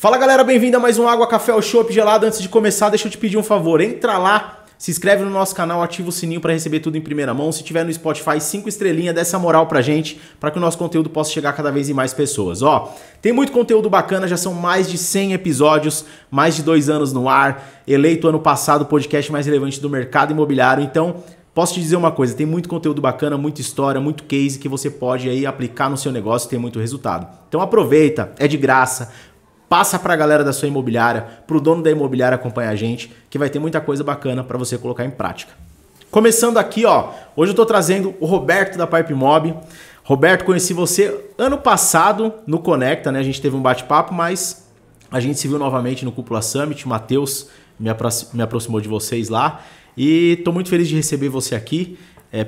Fala galera, bem-vindo a mais um Água, Café ou Chopp Gelado. Antes de começar, deixa eu te pedir um favor, entra lá, se inscreve no nosso canal, ativa o sininho para receber tudo em primeira mão. Se tiver no Spotify, 5 estrelinhas, dá essa moral pra gente, para que o nosso conteúdo possa chegar cada vez em mais pessoas. Ó, tem muito conteúdo bacana, já são mais de 100 episódios, mais de 2 anos no ar, eleito ano passado o podcast mais relevante do mercado imobiliário. Então, posso te dizer uma coisa, tem muito conteúdo bacana, muita história, muito case que você pode aí aplicar no seu negócio e ter muito resultado. Então aproveita, é de graça. Passa para a galera da sua imobiliária, para o dono da imobiliária acompanhar a gente, que vai ter muita coisa bacana para você colocar em prática. Começando aqui, ó, hoje eu estou trazendo o Roberto da Pipe Mob. Roberto, conheci você ano passado no Conecta, né? A gente teve um bate-papo, mas a gente se viu novamente no Cúpula Summit. O Matheus me aproximou de vocês lá e estou muito feliz de receber você aqui.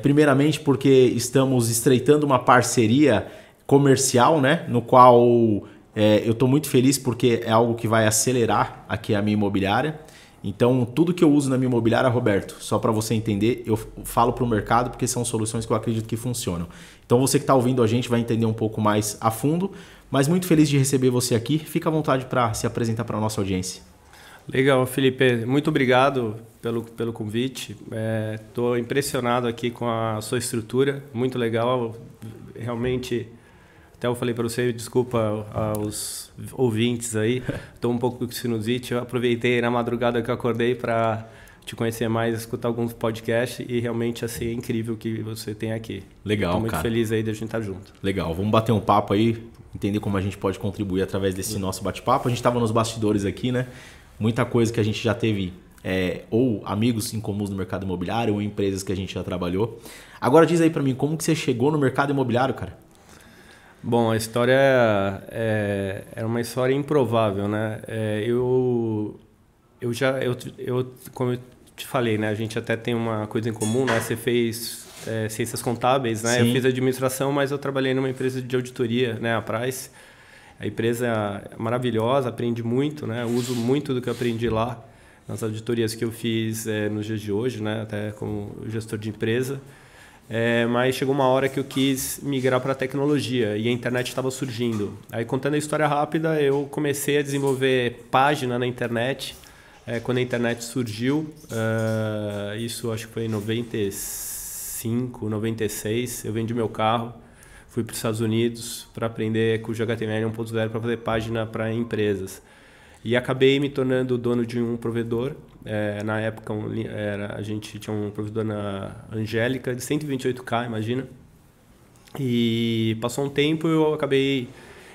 Primeiramente porque estamos estreitando uma parceria comercial, né? No qual... eu estou muito feliz porque é algo que vai acelerar aqui a minha imobiliária. Então, tudo que eu uso na minha imobiliária, Roberto, só para você entender, eu falo para o mercado porque são soluções que eu acredito que funcionam. Então, você que está ouvindo a gente vai entender um pouco mais a fundo, mas muito feliz de receber você aqui. Fica à vontade para se apresentar para a nossa audiência. Legal, Felipe. Muito obrigado pelo convite. Estou impressionado aqui com a sua estrutura. Muito legal. Realmente... Até eu falei para você, desculpa aos ouvintes aí, estou um pouco com sinusite. Eu aproveitei na madrugada que eu acordei para te conhecer mais, escutar alguns podcasts e realmente assim, é incrível o que você tem aqui. Legal, Estou muito feliz aí de a gente estar junto. Legal, vamos bater um papo aí, entender como a gente pode contribuir através desse nosso bate-papo. A gente estava nos bastidores aqui, né? Muita coisa que a gente já teve, ou amigos em comuns no mercado imobiliário, ou empresas que a gente já trabalhou. Agora diz aí para mim, como que você chegou no mercado imobiliário, cara? Bom, a história é uma história improvável, né? Como eu te falei, né? A gente até tem uma coisa em comum, né? Você fez ciências contábeis, né? Sim. Eu fiz administração, mas eu trabalhei numa empresa de auditoria, né? A Price. A empresa é maravilhosa, aprendi muito, né? Eu uso muito do que eu aprendi lá nas auditorias que eu fiz nos dias de hoje, né? Até como gestor de empresa. Mas chegou uma hora que eu quis migrar para a tecnologia e a internet estava surgindo. Aí, contando a história rápida, eu comecei a desenvolver página na internet quando a internet surgiu. Isso acho que foi em 95, 96. Eu vendi meu carro, fui para os Estados Unidos para aprender com o HTML 1.0 para fazer página para empresas. E acabei me tornando dono de um provedor. Na época, a gente tinha um provedor na Angélica de 128K, imagina. E passou um tempo, eu acabei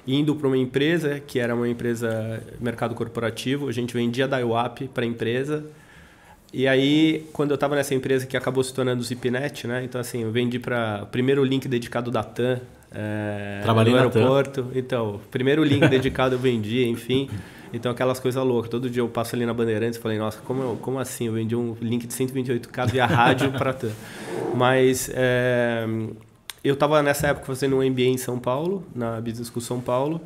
indo para uma empresa, que era uma empresa mercado corporativo. A gente vendia da IWAP para a empresa. E aí, quando eu estava nessa empresa que acabou se tornando o Zipnet, né? Então, assim, eu vendi para o primeiro link dedicado da TAM Trabalhei no na aeroporto. TAM. Então, primeiro link dedicado eu vendi, enfim... Então, aquelas coisas loucas. Todo dia eu passo ali na Bandeirantes e falei, nossa, como assim? Eu vendi um link de 128K via rádio para TAM. Mas eu estava nessa época fazendo um MBA em São Paulo, na Business School São Paulo.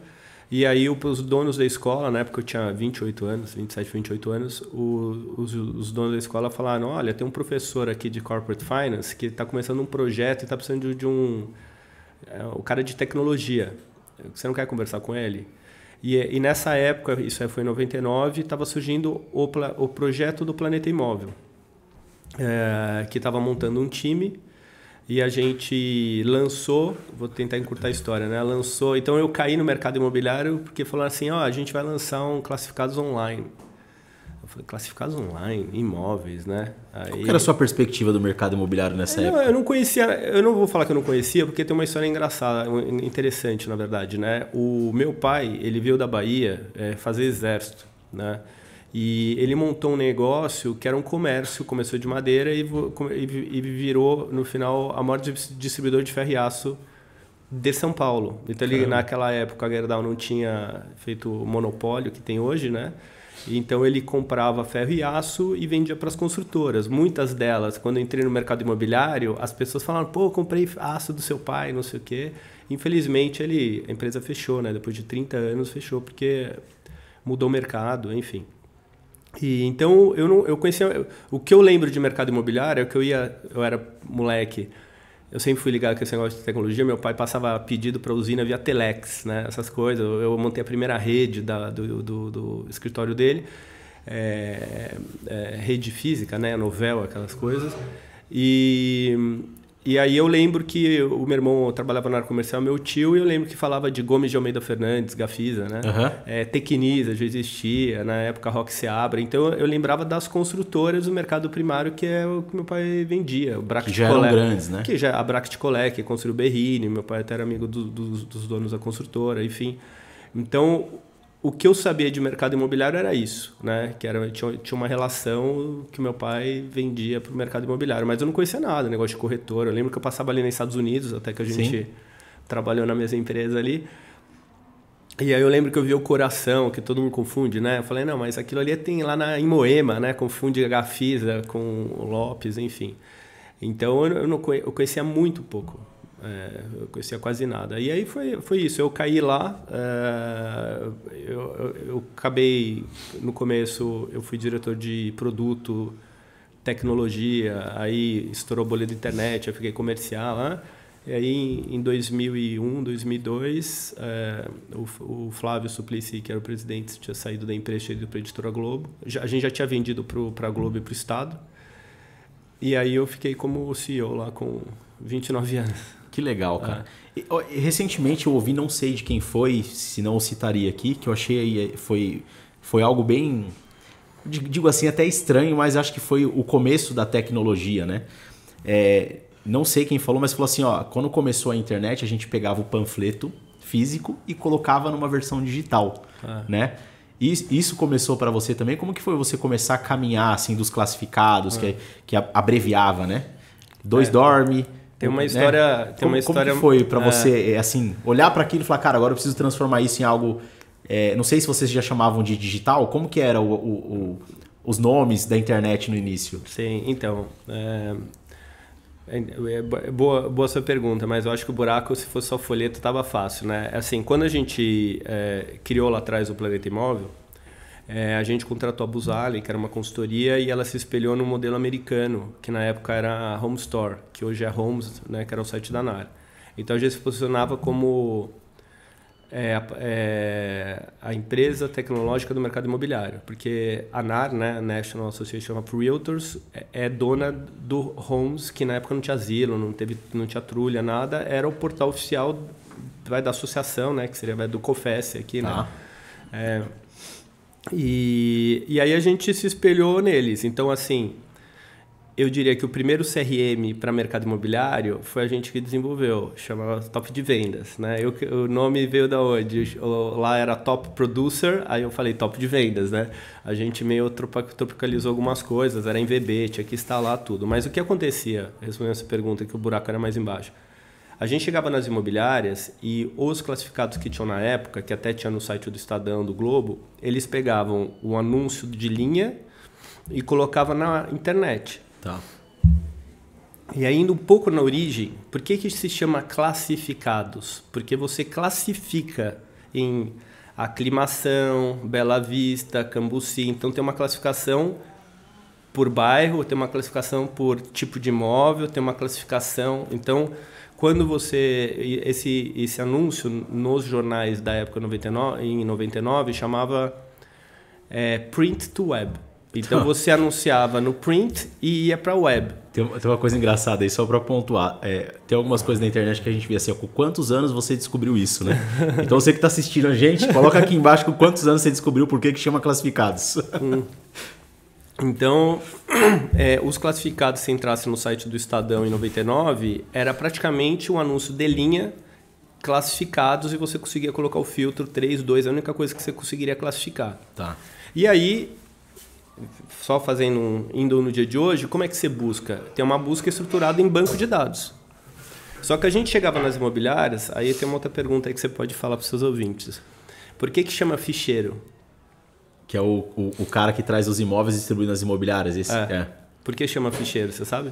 E aí os donos da escola, na época eu tinha 28 anos, 27, 28 anos, os donos da escola falaram, olha, tem um professor aqui de Corporate Finance que está começando um projeto e está precisando de o cara de tecnologia. Você não quer conversar com ele? E nessa época, isso aí foi em 99, estava surgindo o projeto do Planeta Imóvel, que estava montando um time e a gente lançou, vou tentar encurtar a história, né? Então eu caí no mercado imobiliário porque falaram assim, a gente vai lançar um classificados online. Eu falei, classificados online, imóveis, né? Aí, qual era a sua perspectiva do mercado imobiliário nessa época? Eu não conhecia, eu não vou falar que eu não conhecia, porque tem uma história engraçada, interessante, na verdade, né? O meu pai, ele veio da Bahia fazer exército, né? E ele montou um negócio que era um comércio, começou de madeira e virou, no final, a maior distribuidor de ferro e aço de São Paulo. Então, ele, naquela época, a Gerdau não tinha feito o monopólio que tem hoje, né? Então ele comprava ferro e aço e vendia para as construtoras. Muitas delas, quando eu entrei no mercado imobiliário, as pessoas falaram, pô, comprei aço do seu pai, não sei o quê. Infelizmente, a empresa fechou, né? Depois de 30 anos fechou, porque mudou o mercado, enfim. E, então, eu conhecia... O que eu lembro de mercado imobiliário é que eu era moleque, Eu sempre fui ligado com esse negócio de tecnologia. Meu pai passava pedido para a usina via Telex, né? Essas coisas. Eu montei a primeira rede do escritório dele. Rede física, né? Novell, aquelas coisas. E aí eu lembro que o meu irmão trabalhava na área comercial, meu tio, e eu lembro que falava de Gomes de Almeida Fernandes, Gafisa, né? Tecnisa já existia, na época Roque Seabra. Então eu lembrava das construtoras do mercado primário, que é o que meu pai vendia. O que já eram grandes, né? A Bracticolé, que construiu o Berrini, meu pai até era amigo dos donos da construtora, enfim. Então, o que eu sabia de mercado imobiliário era isso, né? Que tinha uma relação que meu pai vendia para o mercado imobiliário, mas eu não conhecia nada, negócio de corretora. Eu lembro que eu passava ali nos Estados Unidos, até que a gente trabalhou na mesma empresa ali. E aí eu lembro que eu vi o Coração, que todo mundo confunde, né? Eu falei, não, mas aquilo ali tem lá em Moema, né? Confunde Gafisa com o Lopes, enfim. Então eu conhecia muito pouco. Eu conhecia quase nada. E aí foi isso. Eu caí lá. Eu acabei, no começo, eu fui diretor de produto, tecnologia. Aí estourou o boleto da internet, eu fiquei comercial lá. E aí, em 2001, 2002, o Flávio Suplicy, que era o presidente, tinha saído da empresa, tinha ido para a Editora Globo. A gente já tinha vendido para a Globo e para o Estado. E aí eu fiquei como CEO lá com 29 anos. Que legal, cara. Recentemente eu ouvi, não sei de quem foi, se não eu citaria aqui, que eu achei foi algo bem, digo assim, até estranho, mas acho que foi o começo da tecnologia, né? Não sei quem falou, mas falou assim, quando começou a internet, a gente pegava o panfleto físico e colocava numa versão digital, né? E isso começou para você também? Como que foi você começar a caminhar assim dos classificados, que abreviava, né? Dorme. Tem uma história... Né? Como que foi para você, assim, olhar para aquilo e falar, cara, agora eu preciso transformar isso em algo... não sei se vocês já chamavam de digital, como que era os nomes da internet no início? Sim, então... boa sua pergunta, mas eu acho que o buraco, se fosse só folheto, estava fácil, né? Assim, quando a gente criou lá atrás o Planeta Imóvel, a gente contratou a Busali, que era uma consultoria, e ela se espelhou no modelo americano, que na época era a Home Store, que hoje é Homes, né, que era o site da NAR. Então a gente se posicionava como a empresa tecnológica do mercado imobiliário, porque a NAR, né, National Association of Realtors, é dona do Homes, que na época não tinha asilo, não tinha trulha, nada, era o portal oficial da associação, né, que seria do COFES aqui, né? E aí a gente se espelhou neles. Então, assim, eu diria que o primeiro CRM para mercado imobiliário foi a gente que desenvolveu, chamava Top de Vendas, né? O nome veio da onde? Lá era Top Producer, aí eu falei Top de Vendas, né? A gente meio tropicalizou algumas coisas, era em VB, tinha que instalar tudo. Mas o que acontecia, respondendo essa pergunta, que o buraco era mais embaixo, a gente chegava nas imobiliárias e os classificados que tinham na época, que até tinha no site do Estadão, do Globo, eles pegavam um anúncio de linha e colocavam na internet. Tá. E aí, indo um pouco na origem, por que se chama classificados? Porque você classifica em Aclimação, Bela Vista, Cambuci. Então, tem uma classificação por bairro, tem uma classificação por tipo de imóvel, tem uma classificação... Então, quando você... Esse anúncio nos jornais da época em 99 chamava Print to Web. Então você anunciava no print e ia para a web. Tem uma coisa engraçada aí, só para pontuar. Tem algumas coisas na internet que a gente vê assim, com quantos anos você descobriu isso, né? Então você que está assistindo a gente, coloca aqui embaixo com quantos anos você descobriu por que chama classificados. Então, os classificados, se entrasse no site do Estadão em 99, era praticamente um anúncio de linha, classificados, e você conseguia colocar o filtro 3, 2, a única coisa que você conseguiria classificar. Tá. E aí, só indo no dia de hoje, como é que você busca? Tem uma busca estruturada em banco de dados. Só que a gente chegava nas imobiliárias, aí tem uma outra pergunta aí que você pode falar para os seus ouvintes. Por que chama ficheiro? Que é o cara que traz os imóveis e distribui nas imobiliárias. Por que chama ficheiro, você sabe?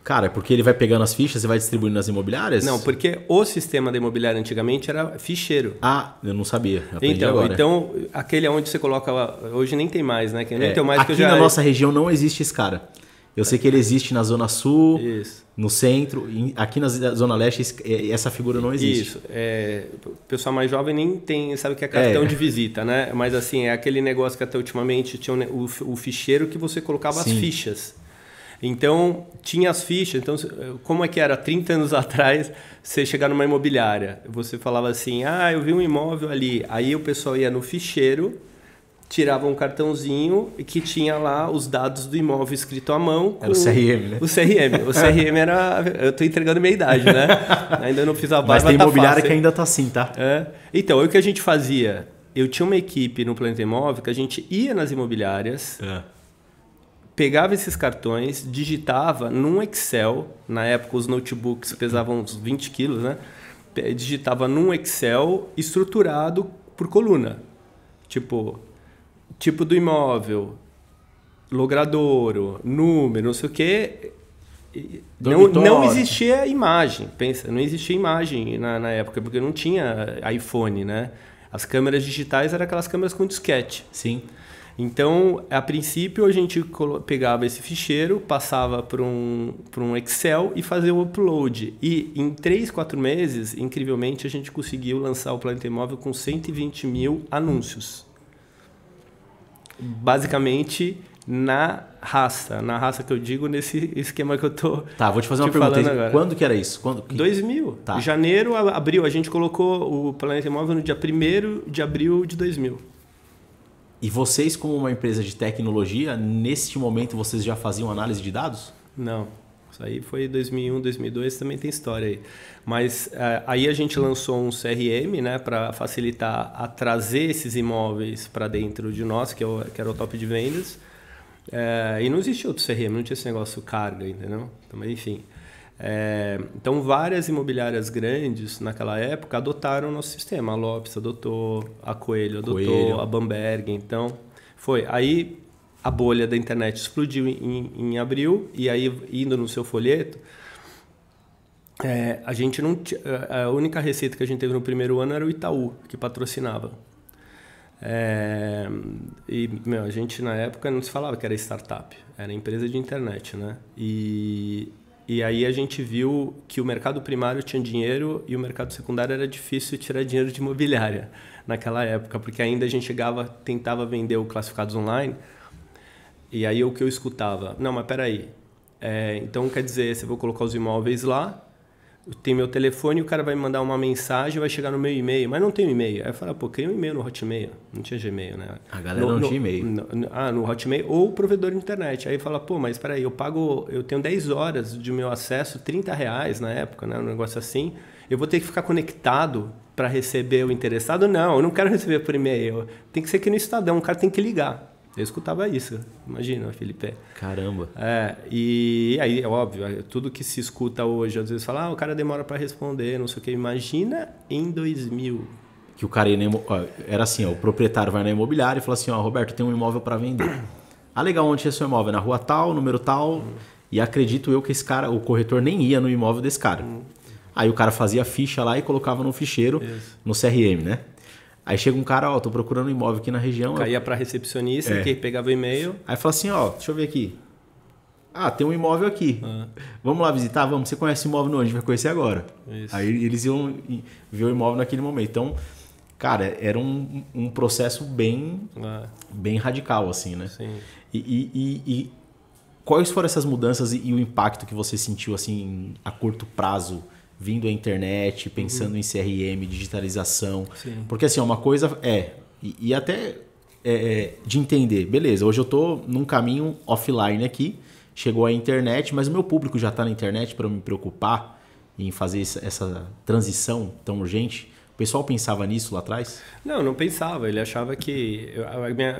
Cara, é porque ele vai pegando as fichas e vai distribuindo nas imobiliárias? Não, porque o sistema da imobiliária antigamente era ficheiro. Ah, eu não sabia. Aprendi agora. Então, aquele onde você coloca... Hoje nem tem mais, né? Nem tem mais aqui na nossa região não existe esse cara. Eu sei que ele existe na Zona Sul, Isso. no centro. Aqui na Zona Leste, essa figura não existe. Isso. O pessoal mais jovem nem sabe o que é cartão de visita, né? Mas assim, é aquele negócio que até ultimamente tinha o ficheiro que você colocava as fichas. Então, tinha as fichas. Então, como é que era? 30 anos atrás, você chegar numa imobiliária, você falava assim, eu vi um imóvel ali. Aí o pessoal ia no ficheiro, tirava um cartãozinho e que tinha lá os dados do imóvel escrito à mão. Era o CRM, né? O CRM. O CRM era... Eu estou entregando minha idade, né? Ainda não fiz a barba. Mas tem imobiliária que ainda está assim, tá? Então, o que a gente fazia? Eu tinha uma equipe no Planeta Imóvel que a gente ia nas imobiliárias, pegava esses cartões, digitava num Excel. Na época, os notebooks pesavam uns 20 quilos, né? Digitava num Excel estruturado por coluna. Tipo do imóvel, logradouro, número, não sei o quê. Não existia imagem, pensa, não existia imagem na época, porque não tinha iPhone, né? As câmeras digitais eram aquelas câmeras com disquete. Sim. Então, a princípio, a gente pegava esse ficheiro, passava para um Excel e fazia o upload. E em 3, 4 meses, incrivelmente, a gente conseguiu lançar o Planeta Imóvel com 120 mil anúncios. Basicamente na raça que eu digo, nesse esquema que eu tô vou te fazer uma pergunta agora. Quando que era isso? 2000. Janeiro, abril, a gente colocou o Planeta Imóvel no dia 1º de abril de 2000. E vocês, como uma empresa de tecnologia, neste momento vocês já faziam análise de dados? Não. Isso aí foi 2001, 2002, também tem história aí. Mas aí a gente lançou um CRM, né, para facilitar a trazer esses imóveis para dentro de nós, que era o top de vendas. E não existia outro CRM, não tinha esse negócio carga, entendeu? Então, mas enfim. Então, várias imobiliárias grandes naquela época adotaram o nosso sistema. A Lopes adotou, a Coelho adotou, a Bamberg. Então, foi. Aí a bolha da internet explodiu em abril, e aí, indo no seu folheto, a gente não a única receita que a gente teve no primeiro ano era o Itaú, que patrocinava. A gente, na época, não se falava que era startup, era empresa de internet, né? E aí a gente viu que o mercado primário tinha dinheiro e o mercado secundário era difícil tirar dinheiro de imobiliária naquela época, porque ainda a gente tentava vender o classificados online. E aí o que eu escutava, não, mas peraí, então quer dizer, se eu vou colocar os imóveis lá, tem meu telefone, o cara vai me mandar uma mensagem, vai chegar no meu e-mail, mas não tem e-mail. Aí eu falei, cria um e-mail no Hotmail, não tinha Gmail, né? A galera não tinha e-mail. No Hotmail ou provedor de internet. Aí fala, mas peraí, eu tenho 10 horas de meu acesso, R$30 na época, né? Um negócio assim, eu vou ter que ficar conectado para receber o interessado? Não, eu não quero receber por e-mail, tem que ser aqui no Estadão, o cara tem que ligar. Eu escutava isso, imagina, Felipe. Caramba. E aí, é óbvio, tudo que se escuta hoje, às vezes fala, o cara demora para responder, não sei o quê. Imagina em 2000. Que o cara era assim, o proprietário vai na imobiliária e fala assim, Roberto, tem um imóvel para vender. Legal, onde é seu imóvel? Na rua tal, número tal. E acredito eu que esse cara, o corretor nem ia no imóvel desse cara. Aí o cara fazia a ficha lá e colocava no ficheiro, no CRM, né? Aí chega um cara, tô procurando um imóvel aqui na região. Caía para recepcionista, que pegava o e-mail. Aí fala assim, deixa eu ver aqui. Tem um imóvel aqui. Vamos lá visitar? Vamos. Você conhece o imóvel onde? A gente vai conhecer agora. Isso. Aí eles iam ver o imóvel naquele momento. Então, cara, era um processo bem radical, assim, né? Sim. E quais foram essas mudanças e o impacto que você sentiu, assim, a curto prazo, vindo à internet, pensando em CRM, digitalização? Sim. Porque assim, uma coisa e até de entender, beleza, hoje eu estou num caminho offline aqui, chegou a internet, mas o meu público já está na internet para eu me preocupar em fazer essa transição tão urgente. O pessoal pensava nisso lá atrás? Não pensava. Ele achava que...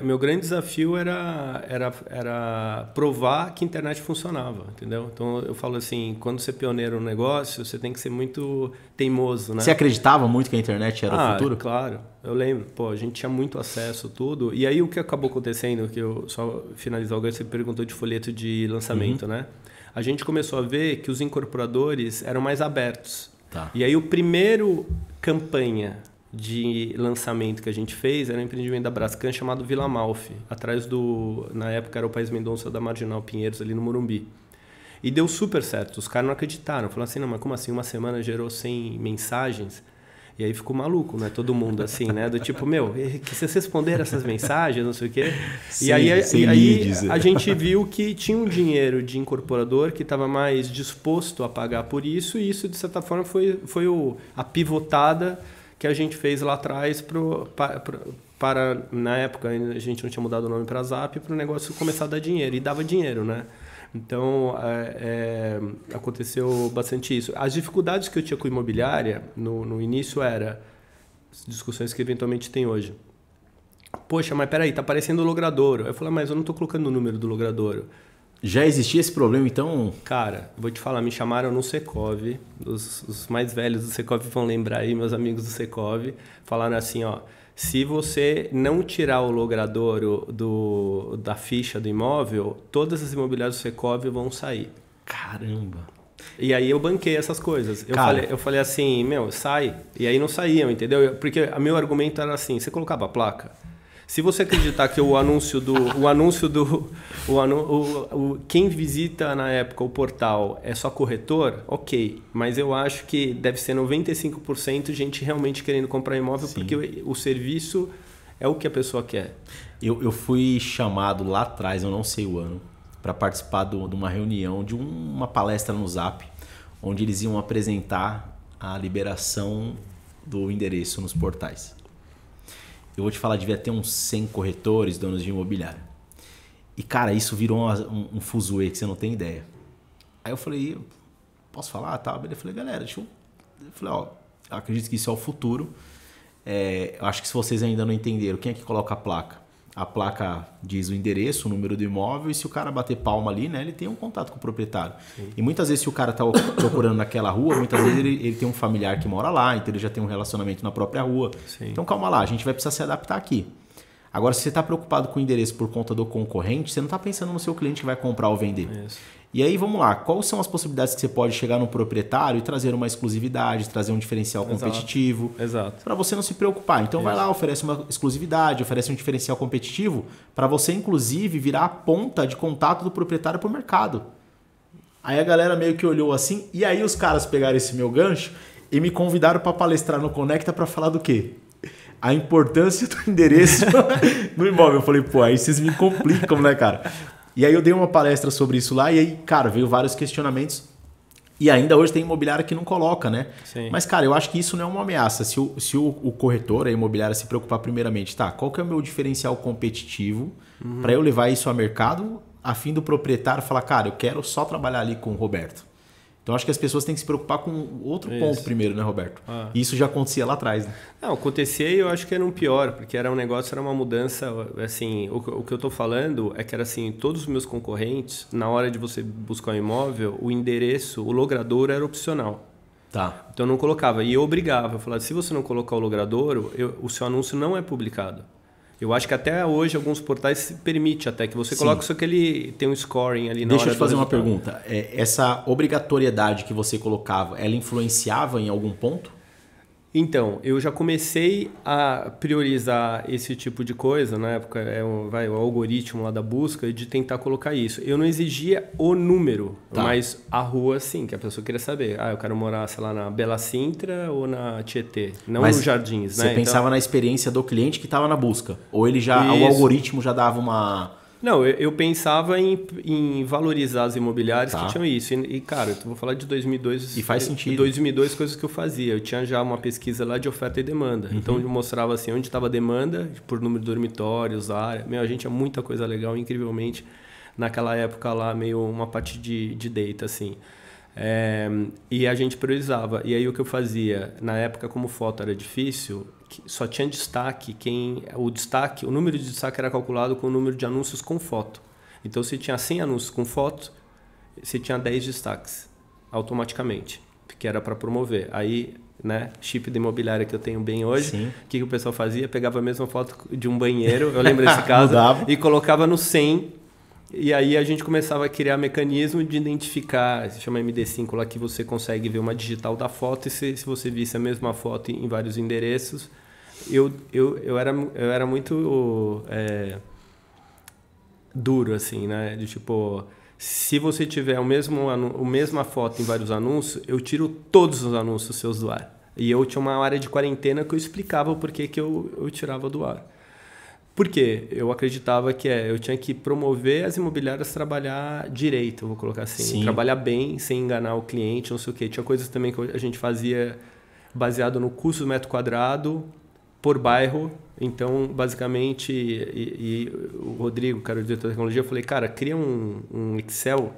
meu grande desafio era provar que a internet funcionava, entendeu? Então, eu falo assim, quando você é pioneiro no negócio, você tem que ser muito teimoso, né? Você acreditava muito que a internet era o futuro? Claro. Eu lembro. A gente tinha muito acesso a tudo. E aí, o que acabou acontecendo, que eu só finalizar, você perguntou de folheto de lançamento, né? A gente começou a ver que os incorporadores eram mais abertos. Tá. E aí, o primeiro campanha de lançamento que a gente fez era um empreendimento da Brascan chamado Vila Amalfi, atrás na época era o País Mendonça da Marginal Pinheiros, ali no Morumbi. E deu super certo, os caras não acreditaram, falaram assim, não, mas como assim, uma semana gerou 100 mensagens? E aí ficou maluco, né? Todo mundo assim, né? Do tipo, meu, que vocês responderam essas mensagens, não sei o quê. Sim, e aí leads. A gente viu que tinha um dinheiro de incorporador que estava mais disposto a pagar por isso, e isso, de certa forma, foi a pivotada que a gente fez lá atrás para, na época, a gente não tinha mudado o nome para Zap, para o negócio começar a dar dinheiro. E dava dinheiro, né? Então, aconteceu bastante isso. As dificuldades que eu tinha com imobiliária no início era discussões que eventualmente tem hoje. Poxa, mas peraí, tá aparecendo o logradouro. Eu falei, mas eu não estou colocando o número do logradouro. Já existia esse problema, então? Cara, vou te falar, me chamaram no Secov, os mais velhos do Secov vão lembrar aí, meus amigos do Secov, falaram assim, ó, se você não tirar o logradouro da ficha do imóvel, todas as imobiliárias do Secov vão sair. Caramba! E aí eu banquei essas coisas. Eu falei assim, meu, sai. E aí não saíam, entendeu? Porque o meu argumento era assim, você colocava a placa. Se você acreditar que quem visita na época o portal é só corretor, ok. Mas eu acho que deve ser 95% gente realmente querendo comprar imóvel. Sim. Porque o serviço é o que a pessoa quer. Eu fui chamado lá atrás, eu não sei o ano, para participar de uma reunião, de uma palestra no Zap, onde eles iam apresentar a liberação do endereço nos portais. Eu vou te falar, devia ter uns 100 corretores, donos de imobiliária. E, cara, isso virou um fuzuê que você não tem ideia. Aí eu falei, posso falar? Tá, beleza. Eu falei, galera, Eu falei, ó, eu acredito que isso é o futuro. Eu acho que se vocês ainda não entenderam, quem é que coloca a placa? A placa diz o endereço, o número do imóvel, e se o cara bater palma ali, né, ele tem um contato com o proprietário. Sim. E muitas vezes, se o cara está procurando naquela rua, muitas vezes ele tem um familiar que mora lá, então ele já tem um relacionamento na própria rua. Sim. Então, calma lá, a gente vai precisar se adaptar aqui. Agora, se você está preocupado com o endereço por conta do concorrente, você não está pensando no seu cliente que vai comprar ou vender. Isso. E aí, vamos lá, quais são as possibilidades que você pode chegar no proprietário e trazer uma exclusividade, trazer um diferencial competitivo? Exato. Para você não se preocupar. Então, vai lá, oferece uma exclusividade, oferece um diferencial competitivo, para você, inclusive, virar a ponta de contato do proprietário para o mercado. Aí a galera meio que olhou assim, e aí os caras pegaram esse meu gancho e me convidaram para palestrar no Conecta para falar do quê? A importância do endereço no imóvel. Eu falei, pô, aí vocês me complicam, né, cara? E aí eu dei uma palestra sobre isso lá e aí, cara, veio vários questionamentos. E ainda hoje tem imobiliária que não coloca, né? Sim. Mas, cara, eu acho que isso não é uma ameaça. Se o corretor, a imobiliária, se preocupar primeiramente, tá, qual que é o meu diferencial competitivo para eu levar isso ao mercado, a fim do proprietário falar, cara, eu quero só trabalhar ali com o Roberto. Então, acho que as pessoas têm que se preocupar com outro ponto primeiro, né, Roberto? E isso já acontecia lá atrás, né? Não, acontecia e eu acho que era um pior, porque era um negócio, era uma mudança, assim, o que eu estou falando é que era assim, todos os meus concorrentes, na hora de você buscar um imóvel, o endereço, o logradouro era opcional. Tá. Então, eu não colocava, e eu obrigava, eu falava, se você não colocar o logradouro, o seu anúncio não é publicado. Eu acho que até hoje alguns portais permitem até que você coloque, só que ele tem um scoring ali na hora. Deixa eu te fazer uma pergunta. Essa obrigatoriedade que você colocava, ela influenciava em algum ponto? Então, eu já comecei a priorizar esse tipo de coisa, na época o algoritmo lá da busca, de tentar colocar isso. Eu não exigia o número, mas a rua sim, que a pessoa queria saber. Eu quero morar, sei lá, na Bela Sintra ou na Tietê, não nos Jardins. Você pensava na experiência do cliente que estava na busca? Ou ele já, o algoritmo já dava uma... Não, eu pensava em valorizar as imobiliárias que tinham isso. E, cara, eu vou falar de 2002. E faz sentido. Em 2002, coisas que eu fazia. Eu tinha já uma pesquisa lá de oferta e demanda. Então, eu mostrava assim, onde estava a demanda, por número de dormitórios, área. A gente tinha muita coisa legal, incrivelmente. Naquela época lá, meio uma parte de data, assim. E a gente priorizava. E aí, o que eu fazia? Na época, como foto era difícil... Só tinha destaque, o número de destaque era calculado com o número de anúncios com foto. Então, se tinha 100 anúncios com foto, você tinha 10 destaques, automaticamente, que era para promover. Aí, né, chip de imobiliária que eu tenho bem hoje, o que o pessoal fazia? Pegava a mesma foto de um banheiro, eu lembro desse caso, e colocava no 100. E aí a gente começava a criar mecanismo de identificar, se chama MD5 lá, que você consegue ver uma digital da foto, e se você visse a mesma foto em vários endereços, eu era muito duro, assim, né? De tipo, se você tiver a mesma foto em vários anúncios, eu tiro todos os anúncios seus do ar. E eu tinha uma área de quarentena que eu explicava o porquê que eu tirava do ar. Por quê? Eu acreditava que eu tinha que promover as imobiliárias a trabalhar direito, vou colocar assim. Sim. Trabalhar bem, sem enganar o cliente, não sei o quê. Tinha coisas também que a gente fazia baseado no custo do metro quadrado por bairro. Então, basicamente, e o Rodrigo, cara, o diretor de tecnologia, eu falei, cara, cria um Excel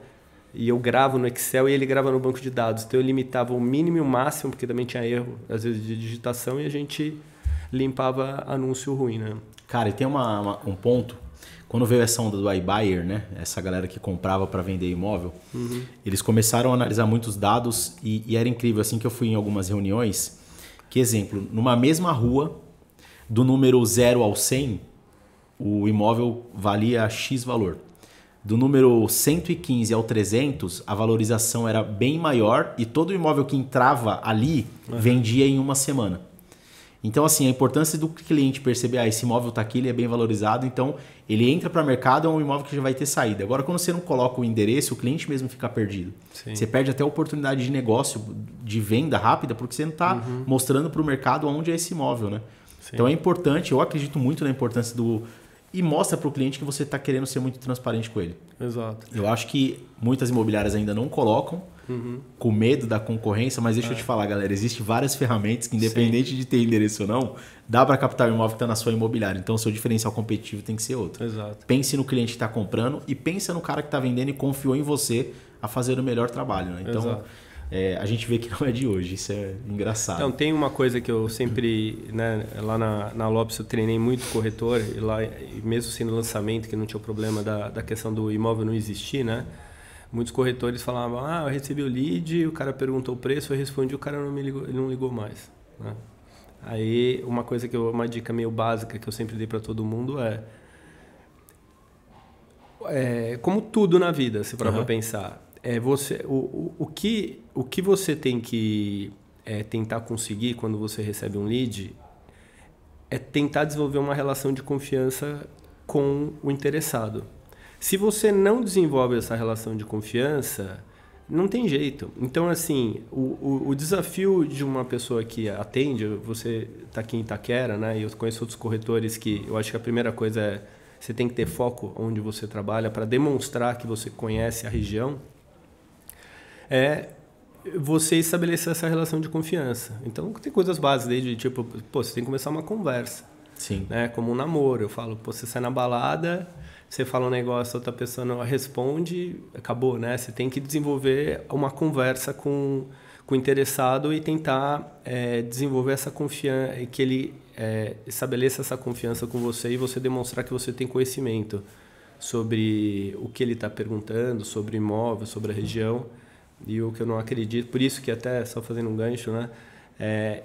e eu gravo no Excel e ele grava no banco de dados. Então, eu limitava o mínimo e o máximo, porque também tinha erro, às vezes, de digitação, e a gente limpava anúncio ruim, né? Cara, e tem um ponto, quando veio essa onda do iBuyer, né? Essa galera que comprava para vender imóvel, eles começaram a analisar muitos dados e era incrível, assim que eu fui em algumas reuniões, que exemplo, numa mesma rua, do número 0 ao 100, o imóvel valia X valor. Do número 115 ao 300, a valorização era bem maior e todo imóvel que entrava ali vendia em uma semana. Então, assim, a importância do cliente perceber, esse imóvel está aqui, ele é bem valorizado, então ele entra para o mercado, é um imóvel que já vai ter saída. Agora, quando você não coloca o endereço, o cliente mesmo fica perdido. Sim. Você perde até a oportunidade de negócio, de venda rápida, porque você não está mostrando para o mercado onde é esse imóvel, né? Sim. Então é importante, eu acredito muito na importância e mostra para o cliente que você está querendo ser muito transparente com ele. Exato. Eu acho que muitas imobiliárias ainda não colocam, com medo da concorrência, mas deixa eu te falar, galera, existem várias ferramentas que, independente de ter endereço ou não, dá para captar o imóvel que está na sua imobiliária. Então, o seu diferencial competitivo tem que ser outro. Exato. Pense no cliente que está comprando e pensa no cara que está vendendo e confiou em você a fazer o melhor trabalho. Né? Então, a gente vê que não é de hoje. Isso é engraçado. Então, tem uma coisa que eu sempre, né, lá na Lopes eu treinei muito corretor, e lá, mesmo sendo lançamento, que não tinha o problema da questão do imóvel não existir, né? Muitos corretores falavam, eu recebi o lead, o cara perguntou o preço, eu respondi, o cara ele não ligou mais. Né? Aí, uma dica meio básica que eu sempre dei para todo mundo como tudo na vida, se for para pensar, o que você tem que tentar conseguir quando você recebe um lead é tentar desenvolver uma relação de confiança com o interessado. Se você não desenvolve essa relação de confiança, não tem jeito. Então, assim, o desafio de uma pessoa que atende, você está aqui em Itaquera, né? E eu conheço outros corretores que eu acho que a primeira coisa é você tem que ter foco onde você trabalha para demonstrar que você conhece a região. Você estabelecer essa relação de confiança. Então, tem coisas básicas, desde tipo, você tem que começar uma conversa. Sim. Né? Como um namoro. Eu falo, você sai na balada, você fala um negócio, a outra pessoa não responde, acabou, né? Você tem que desenvolver uma conversa com o interessado e tentar desenvolver essa confiança, que ele estabeleça essa confiança com você e você demonstrar que você tem conhecimento sobre o que ele está perguntando, sobre o imóvel, sobre a região. E o que eu não acredito, por isso que até, só fazendo um gancho, né?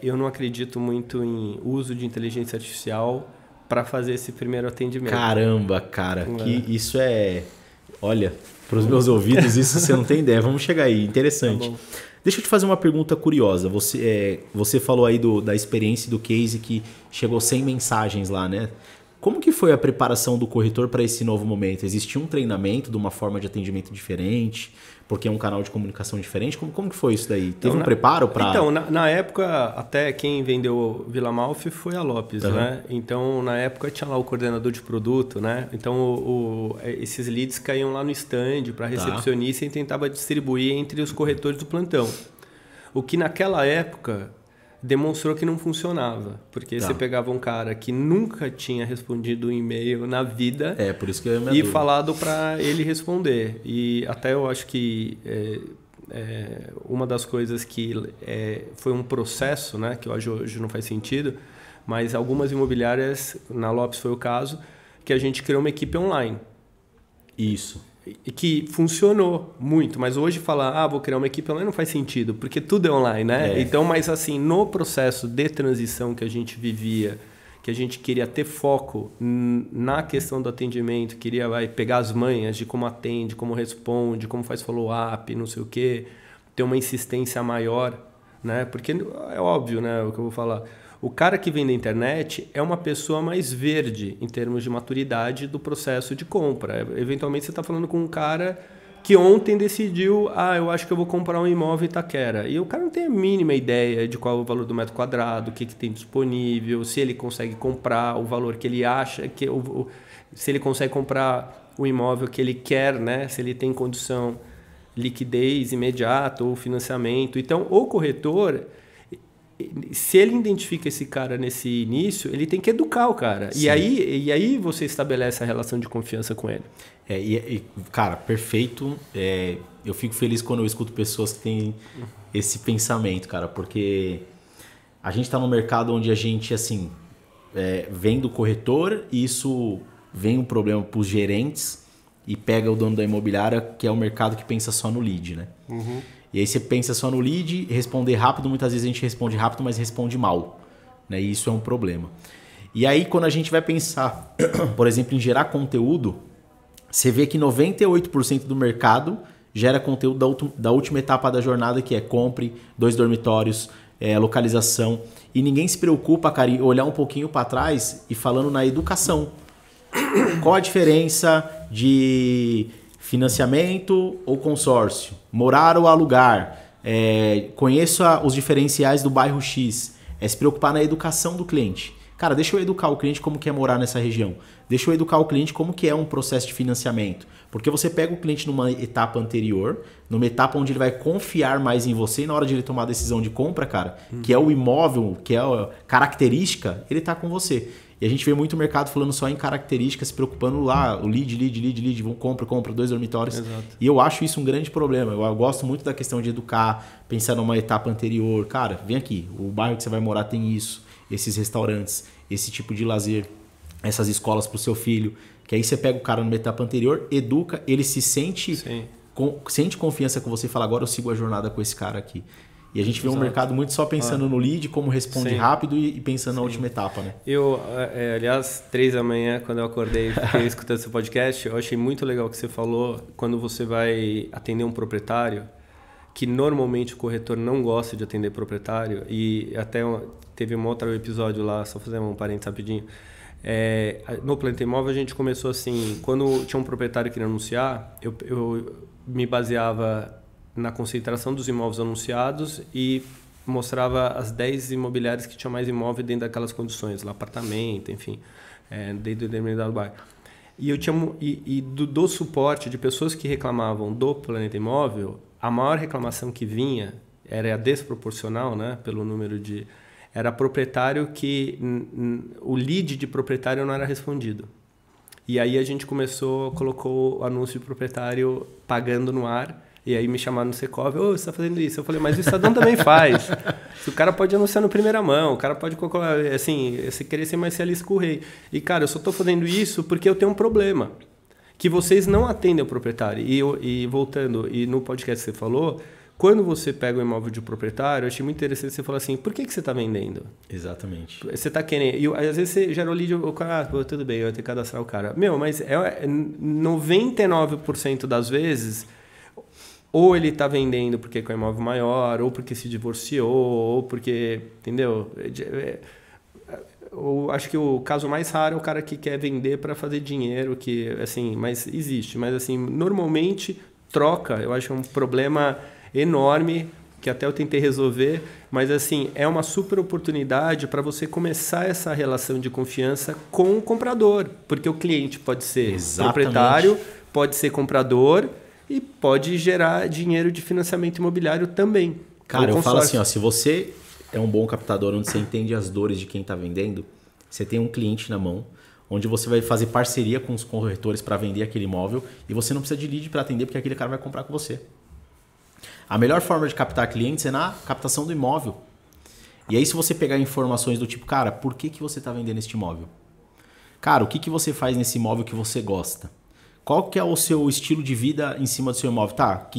Eu não acredito muito em uso de inteligência artificial para fazer esse primeiro atendimento. Caramba, cara, que isso olha, para os meus ouvidos, isso você não tem ideia. Vamos chegar aí, interessante. Tá, deixa eu te fazer uma pergunta curiosa. Você falou aí da experiência do case que chegou 100 mensagens lá, né? Como que foi a preparação do corretor para esse novo momento? Existia um treinamento de uma forma de atendimento diferente? Porque é um canal de comunicação diferente? Como que foi isso daí? Teve um preparo para... Então, na época, até quem vendeu Vila Malfi foi a Lopes, né? Então, na época, tinha lá o coordenador de produto, né? Então, esses leads caíam lá no stand para recepcionista e tentava distribuir entre os corretores do plantão. O que, naquela época, demonstrou que não funcionava. Porque você pegava um cara que nunca tinha respondido um e-mail na vida por isso que e falado para ele responder. E até eu acho que uma das coisas que foi um processo, né, que hoje não faz sentido, mas algumas imobiliárias, na Lopes foi o caso, que a gente criou uma equipe online. Isso. E que funcionou muito, mas hoje falar, vou criar uma equipe online não faz sentido, porque tudo é online, né? Então, mas assim, no processo de transição que a gente vivia, que a gente queria ter foco na questão do atendimento, queria pegar as manhas de como atende, como responde, como faz follow-up, não sei o quê, ter uma insistência maior, né? Porque é óbvio, né, o que eu vou falar. O cara que vem da internet é uma pessoa mais verde em termos de maturidade do processo de compra. Eventualmente você está falando com um cara que ontem decidiu, eu acho que eu vou comprar um imóvel em Itaquera. E o cara não tem a mínima ideia de qual é o valor do metro quadrado, o que tem disponível, se ele consegue comprar o valor que ele acha, se ele consegue comprar o imóvel que ele quer, né? Se ele tem condição, liquidez imediata ou financiamento. Então, o corretor, se ele identifica esse cara nesse início, ele tem que educar o cara. E aí você estabelece a relação de confiança com ele. Cara, perfeito. Eu fico feliz quando eu escuto pessoas que têm esse pensamento, cara, porque a gente está num mercado onde a gente, assim, vem do corretor e isso vem um problema para os gerentes e pega o dono da imobiliária, que é o mercado que pensa só no lead, né? Uhum. E aí você pensa só no lead, responder rápido, muitas vezes a gente responde rápido, mas responde mal, né? E isso é um problema. E aí quando a gente vai pensar, por exemplo, em gerar conteúdo, você vê que 98% do mercado gera conteúdo da última etapa da jornada, que é compre, 2 dormitórios, localização. E ninguém se preocupa, cara, em olhar um pouquinho para trás e falando na educação. Qual a diferença de financiamento ou consórcio? Morar ou alugar? Conheça os diferenciais do bairro X. Se preocupar na educação do cliente. Cara, deixa eu educar o cliente como que é morar nessa região. Deixa eu educar o cliente como que é um processo de financiamento. Porque você pega o cliente numa etapa anterior, numa etapa onde ele vai confiar mais em você e na hora de ele tomar a decisão de compra, cara, que é o imóvel, que é a característica, ele tá com você. E a gente vê muito mercado falando só em características, se preocupando lá, o lead, compra, 2 dormitórios. Exato. E eu acho isso um grande problema. Eu gosto muito da questão de educar, pensar numa etapa anterior. Cara, vem aqui, o bairro que você vai morar tem isso, esses restaurantes, esse tipo de lazer, essas escolas para o seu filho. Que aí você pega o cara numa etapa anterior, educa, ele se sente, sente confiança com você e fala, agora eu sigo a jornada com esse cara aqui. E a gente vê um mercado muito só pensando no lead, como responde rápido e pensando na última etapa, né? Aliás, 3 da manhã, quando eu acordei e fiquei escutando esse podcast, eu achei muito legal o que você falou, quando você vai atender um proprietário, que normalmente o corretor não gosta de atender proprietário, e até teve um outro episódio lá, só fazer um parênteses rapidinho. No Planeta Imóvel a gente começou assim, quando tinha um proprietário que queria anunciar, eu me baseava na concentração dos imóveis anunciados e mostrava as 10 imobiliárias que tinham mais imóvel dentro daquelas condições, lá apartamento, enfim, dentro do determinado bairro. E eu tinha do suporte de pessoas que reclamavam do Planeta Imóvel, a maior reclamação que vinha era a desproporcional, né, pelo número de... Era proprietário que o lead de proprietário não era respondido. E aí a gente colocou o anúncio de proprietário pagando no ar. E aí me chamaram no Secov, você está fazendo isso? Eu falei, mas o Estadão também faz. O cara pode anunciar no primeira mão, o cara pode colocar, assim, você querer ser mais realista com o rei. E, cara, eu só estou fazendo isso porque eu tenho um problema. Que vocês não atendem o proprietário. E voltando, e no podcast que você falou, quando você pega o imóvel de proprietário, eu achei muito interessante você falar assim, por que você está vendendo? Exatamente. Você está querendo... E às vezes você gera o lead, o cara, tudo bem, eu vou ter que cadastrar o cara. Mas 99% das vezes... Ou ele está vendendo porque é com imóvel maior, ou porque se divorciou, ou porque... Entendeu? Eu acho que o caso mais raro é o cara que quer vender para fazer dinheiro, que, assim, mas existe. Mas, assim, normalmente, troca, eu acho um problema enorme, que até eu tentei resolver, mas, assim, é uma super oportunidade para você começar essa relação de confiança com o comprador. Porque o cliente pode ser proprietário, pode ser comprador... E pode gerar dinheiro de financiamento imobiliário também. Cara, eu falo assim, se você é um bom captador, onde você entende as dores de quem está vendendo, você tem um cliente na mão, onde você vai fazer parceria com os corretores para vender aquele imóvel e você não precisa de lead para atender, porque aquele cara vai comprar com você. A melhor forma de captar clientes é na captação do imóvel. E aí se você pegar informações do tipo, cara, por que você está vendendo este imóvel? Cara, o que você faz nesse imóvel que você gosta? Qual que é o seu estilo de vida em cima do seu imóvel? Tá,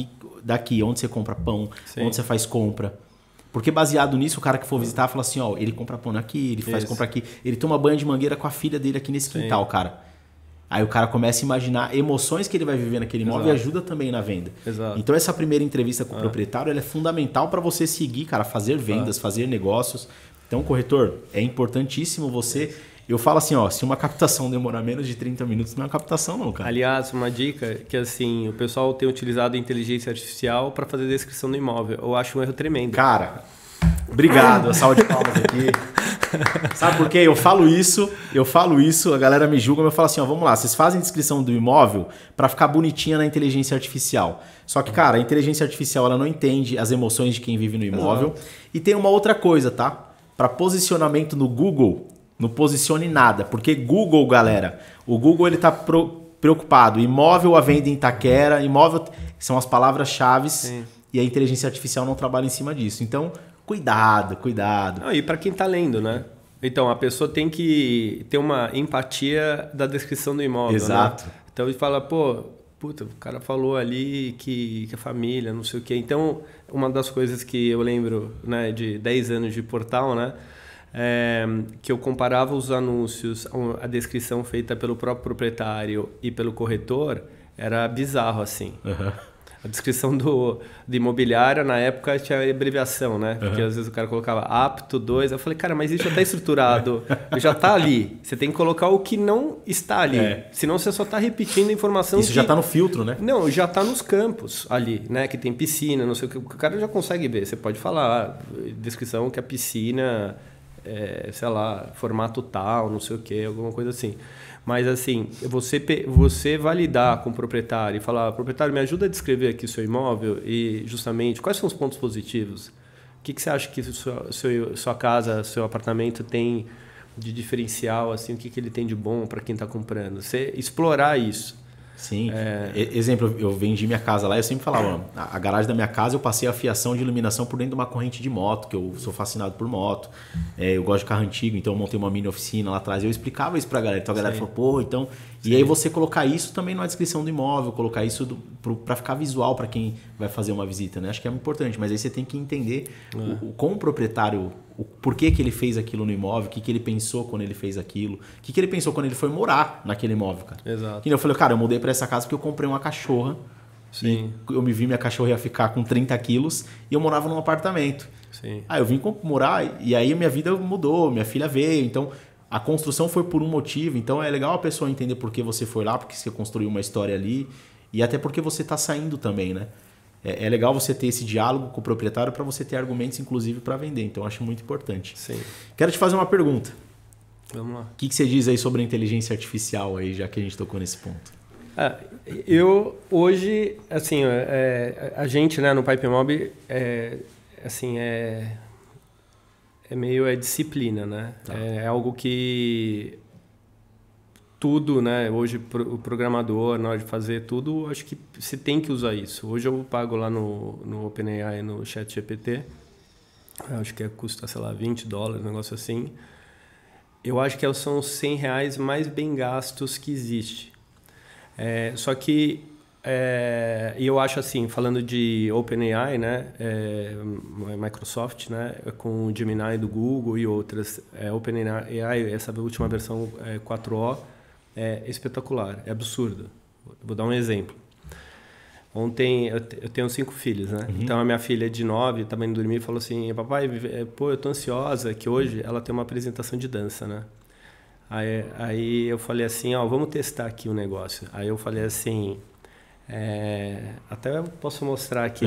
daqui, onde você compra pão, onde você faz compra. Porque baseado nisso, o cara que for visitar fala assim, ele compra pão aqui, ele faz compra aqui. Ele toma banho de mangueira com a filha dele aqui nesse quintal, cara. Aí o cara começa a imaginar emoções que ele vai viver naquele imóvel e ajuda também na venda. Exato. Então essa primeira entrevista com o proprietário ela é fundamental para você seguir, cara, fazer vendas, fazer negócios. Então, corretor, é importantíssimo você... Eu falo assim, ó, se uma captação demorar menos de 30 minutos, não é uma captação não, cara. Aliás, uma dica que assim, o pessoal tem utilizado a inteligência artificial para fazer a descrição do imóvel. Eu acho um erro tremendo. Cara, obrigado, a salva de palmas aqui. Sabe por quê? Eu falo isso, a galera me julga, mas eu falo assim, ó, vamos lá, vocês fazem descrição do imóvel para ficar bonitinha na inteligência artificial. Só que, cara, a inteligência artificial ela não entende as emoções de quem vive no imóvel. Exato. E tem uma outra coisa, tá? Para posicionamento no Google, não posicione nada, porque Google, galera, o Google ele tá preocupado, imóvel à venda em Itaquera, imóvel são as palavras-chave e a inteligência artificial não trabalha em cima disso. Então, cuidado. Não, e para quem tá lendo, né? Então, a pessoa tem que ter uma empatia da descrição do imóvel. Exato. Né? Então, ele fala, puta, o cara falou ali que a família, não sei o quê. Então, uma das coisas que eu lembro, né, de 10 anos de portal, né? Que eu comparava os anúncios, a descrição feita pelo próprio proprietário e pelo corretor, era bizarro, assim. Uhum. A descrição do imobiliário, na época, tinha abreviação, né? Porque às vezes o cara colocava apto 2. Eu falei, cara, mas isso já está estruturado, já está ali. Você tem que colocar o que não está ali. Senão você só está repetindo a informação. Isso já está no filtro, né? Não, já está nos campos ali, né? Que tem piscina, não sei o que. O cara já consegue ver. Você pode falar, descrição que a piscina... sei lá, formato tal, não sei o que, alguma coisa assim. Mas assim, você validar com o proprietário e falar, proprietário, me ajuda a descrever aqui o seu imóvel e justamente quais são os pontos positivos? O que você acha que sua casa, seu apartamento tem de diferencial, assim, o que ele tem de bom para quem está comprando? Você explorar isso. Sim. Exemplo, eu vendi minha casa lá e eu sempre falava, a garagem da minha casa eu passei a fiação de iluminação por dentro de uma corrente de moto, que eu sou fascinado por moto. Eu gosto de carro antigo, então eu montei uma mini oficina lá atrás. Eu explicava isso pra galera. Então a galera falou, pô, então... Sim. E aí você colocar isso também na descrição do imóvel, colocar isso para ficar visual para quem vai fazer uma visita, né? Acho que é importante, mas aí você tem que entender como o proprietário, por que ele fez aquilo no imóvel, o que ele pensou quando ele fez aquilo, o que ele pensou quando ele foi morar naquele imóvel, cara. Exato. E eu falei, cara, eu mudei para essa casa porque eu comprei uma cachorra. Sim. E eu me vi minha cachorra ia ficar com 30 quilos e eu morava num apartamento. Sim. Aí eu vim morar e aí minha vida mudou, minha filha veio, então... A construção foi por um motivo, então é legal a pessoa entender por que você foi lá, porque você construiu uma história ali e até porque você está saindo também, né? É legal você ter esse diálogo com o proprietário para você ter argumentos, inclusive, para vender. Então, eu acho muito importante. Sim. Quero te fazer uma pergunta. Vamos lá. O que você diz aí sobre a inteligência artificial, aí, já que a gente tocou nesse ponto? Eu, hoje, assim, a gente, né, no PipeMob, meio disciplina, né? Tá. É algo que tudo, né? Hoje o programador, na hora de fazer tudo, acho que você tem que usar isso. Hoje eu pago lá no OpenAI, no ChatGPT, acho que custa, sei lá, $20, um negócio assim. Eu acho que são os R$100 mais bem gastos que existe. Só que e eu acho assim, falando de OpenAI, né, Microsoft, né, com o Gemini do Google e outras, OpenAI, essa última versão 4O, é espetacular, é absurdo. Vou dar um exemplo. Ontem, eu tenho 5 filhos, né? Uhum. Então, a minha filha de 9 estava indo dormir e falou assim, papai, eu tô ansiosa, que hoje ela tem uma apresentação de dança, né? Aí eu falei assim, vamos testar aqui o negócio. Aí eu falei assim... até eu posso mostrar aqui.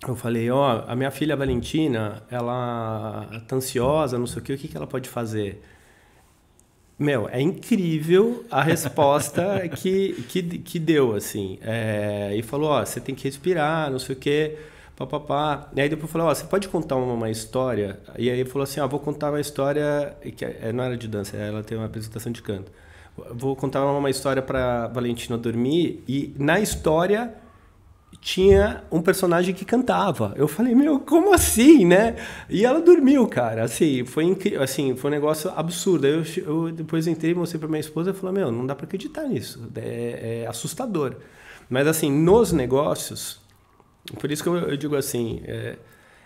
Eu falei, a minha filha Valentina, ela tá ansiosa, não sei o que ela pode fazer? Meu, é incrível a resposta que deu, assim. E falou, você tem que respirar, não sei o que, papapá. E aí depois falou, você pode contar uma história? E aí ele falou assim, vou contar uma história, que não era de dança, ela tem uma apresentação de canto. Vou contar uma história para Valentina dormir e na história tinha um personagem que cantava. Eu falei, como assim, né? E ela dormiu, cara. Assim, foi incrível, assim, foi um negócio absurdo. Eu depois entrei e mostrei para minha esposa e falei, não dá para acreditar nisso. É assustador. Mas assim, nos negócios, por isso que eu digo assim,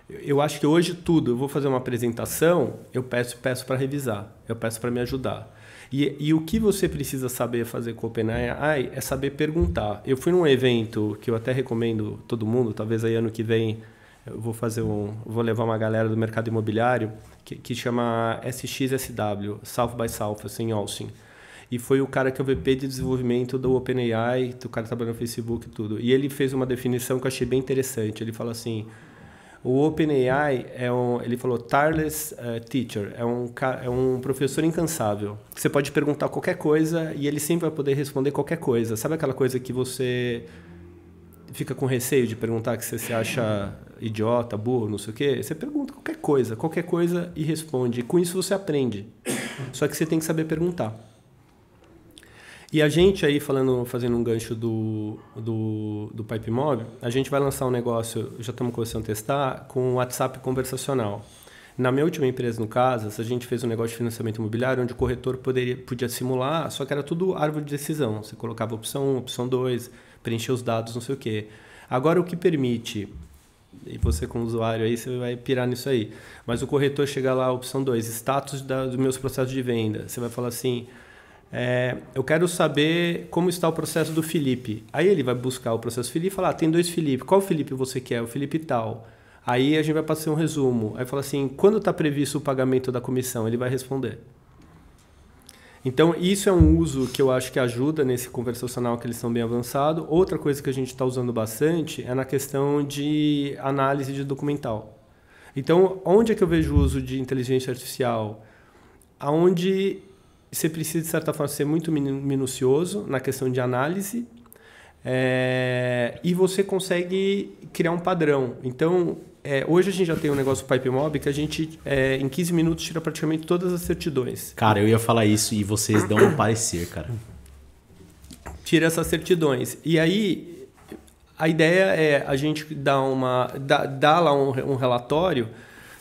eu acho que hoje tudo, eu vou fazer uma apresentação, eu peço para revisar, eu peço para me ajudar. E o que você precisa saber fazer com o OpenAI é saber perguntar. Eu fui num evento que eu até recomendo todo mundo, talvez aí ano que vem eu vou levar uma galera do mercado imobiliário que chama SXSW, South by Southwest, em Austin. E foi o cara que é o VP de desenvolvimento do OpenAI, o cara trabalha no Facebook e tudo. E ele fez uma definição que eu achei bem interessante. Ele falou assim, o OpenAI ele falou, tireless teacher, é um professor incansável. Você pode perguntar qualquer coisa e ele sempre vai poder responder qualquer coisa. Sabe aquela coisa que você fica com receio de perguntar, que você se acha idiota, burro, não sei o quê? Você pergunta qualquer coisa e responde. E com isso você aprende. Só que você tem que saber perguntar. E a gente aí, fazendo um gancho do PipeMob, a gente vai lançar um negócio, já estamos começando a testar, com WhatsApp conversacional. Na minha última empresa, no Casas, a gente fez um negócio de financiamento imobiliário onde o corretor podia simular, só que era tudo árvore de decisão. Você colocava opção 1, opção 2, preencher os dados, não sei o quê. Agora, o que permite, e você como usuário aí, você vai pirar nisso aí, mas o corretor chega lá, opção 2, status dos meus processos de venda. Você vai falar assim... eu quero saber como está o processo do Felipe. Aí ele vai buscar o processo do Felipe e falar, tem 2 Felipe, qual Felipe você quer? O Felipe tal. Aí a gente vai passar um resumo. Aí fala assim, quando está previsto o pagamento da comissão? Ele vai responder. Então isso é um uso que eu acho que ajuda nesse conversacional que eles estão bem avançados. Outra coisa que a gente está usando bastante é na questão de análise de documental. Então onde é que eu vejo o uso de inteligência artificial? Aonde... você precisa, de certa forma, ser muito minucioso na questão de análise e você consegue criar um padrão. Então, hoje a gente já tem um negócio do PipeMob que a gente, em 15 minutos, tira praticamente todas as certidões. Cara, eu ia falar isso e vocês dão um parecer, cara. Tira essas certidões. E aí, a ideia é a gente dar lá um relatório,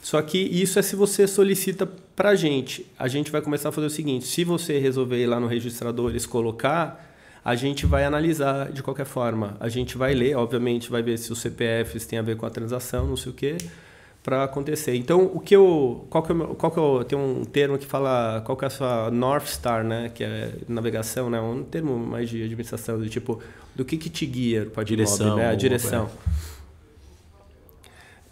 só que isso é se você solicita para a gente vai começar a fazer o seguinte, se você resolver ir lá no Registradores colocar, a gente vai analisar de qualquer forma. A gente vai ler, obviamente, vai ver se os CPFs têm a ver com a transação, não sei o quê, para acontecer. Então, tem um termo que fala, qual que é a sua North Star, né? Que é navegação, né? Um termo mais de administração, do tipo, do que te guia para a direção, né? A direção.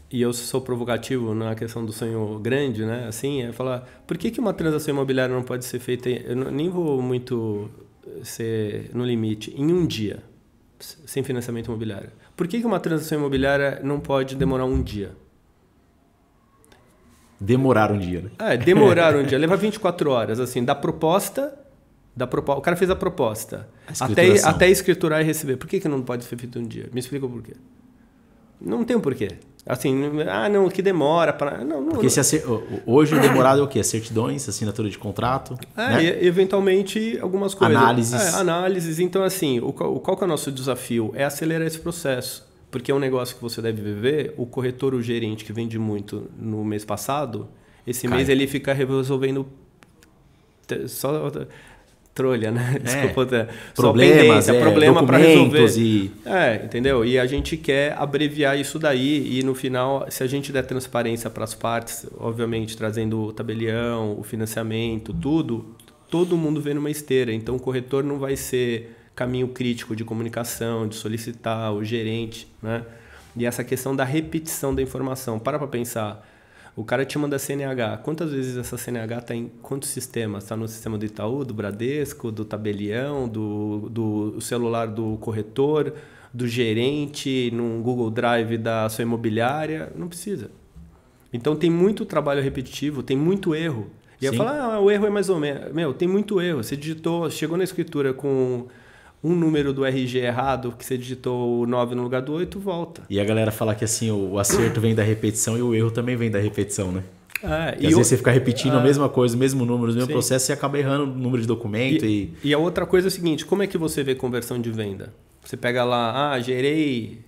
E eu sou provocativo na questão do sonho grande, né? Assim, é falar, por que uma transação imobiliária não pode ser feita, eu nem vou muito ser no limite, em um dia, sem financiamento imobiliário? Por que uma transação imobiliária não pode demorar um dia? Demorar um dia, né? Demorar um dia, leva 24 horas, assim, da proposta, o cara fez a proposta, até escriturar e receber. Por que não pode ser feito um dia? Me explica o porquê. Não tem um porquê. Assim, não, que demora. Porque hoje o demorado é o quê? Certidões, assinatura de contrato? Né? Eventualmente algumas coisas. Análises. Análises. Então, assim, qual que é o nosso desafio? É acelerar esse processo. Porque é um negócio que você deve viver. O corretor, o gerente que vende muito no mês passado, esse mês ele fica resolvendo só... trolha, né? Desculpa, problemas, problema para resolver. Entendeu? E a gente quer abreviar isso daí e no final, se a gente der transparência para as partes, obviamente trazendo o tabelião, o financiamento, tudo, todo mundo vê numa esteira. Então o corretor não vai ser caminho crítico de comunicação, de solicitar o gerente, né? E essa questão da repetição da informação. Para pensar. O cara te manda CNH. Quantas vezes essa CNH está em quantos sistemas? Está no sistema do Itaú, do Bradesco, do tabelião, do celular do corretor, do gerente, no Google Drive da sua imobiliária? Não precisa. Então tem muito trabalho repetitivo, tem muito erro. E eu falo, o erro é mais ou menos. Tem muito erro. Você chegou na escritura com um número do RG errado, que você digitou o 9 no lugar do 8, volta. E a galera fala que assim, o acerto vem da repetição e o erro também vem da repetição, né? E às vezes você fica repetindo a mesma coisa, o mesmo número, o mesmo processo, você acaba errando o número de documento. E a outra coisa é o seguinte, como é que você vê conversão de venda? Você pega lá, gerei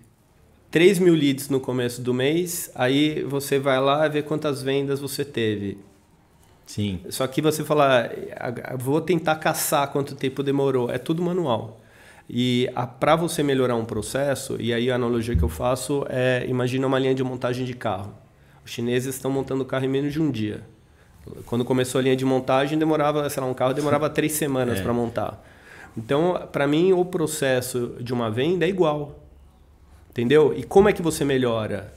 3.000 leads no começo do mês, aí você vai lá e vê quantas vendas você teve. Sim. Só que você fala, vou tentar caçar quanto tempo demorou. É tudo manual. E para você melhorar um processo, e aí a analogia que eu faço é, imagina uma linha de montagem de carro. Os chineses estão montando o carro em menos de um dia. Quando começou a linha de montagem, um carro demorava 3 semanas para montar. Então, para mim, o processo de uma venda é igual. Entendeu? E como é que você melhora?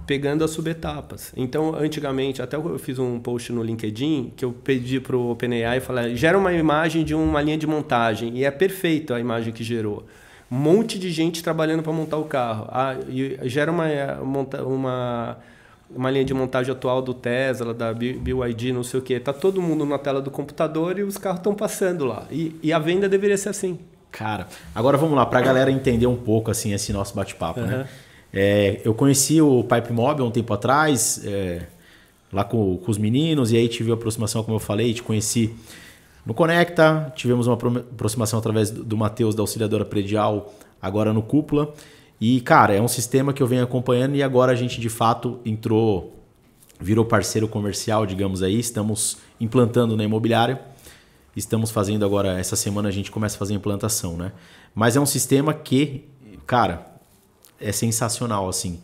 pegando as subetapas. Então, antigamente, até eu fiz um post no LinkedIn que eu pedi para o OpenAI e falei, gera uma imagem de uma linha de montagem. E é perfeito a imagem que gerou. Um monte de gente trabalhando para montar o carro. E gera uma linha de montagem atual do Tesla, da BYD, não sei o quê. Tá todo mundo na tela do computador e os carros estão passando lá. E a venda deveria ser assim. Cara, agora vamos lá, para a galera entender um pouco assim, esse nosso bate-papo, né? Eu conheci o PipeMob há um tempo atrás, lá com os meninos, e aí tive a aproximação, como eu falei, te conheci no Conecta, tivemos uma aproximação através do Matheus, da Auxiliadora Predial, agora no Cúpula. E, cara, é um sistema que eu venho acompanhando e agora a gente, de fato, virou parceiro comercial, digamos aí, estamos implantando na imobiliária. Estamos fazendo agora, essa semana a gente começa a fazer a implantação, né? Mas é um sistema que, cara, é sensacional, assim.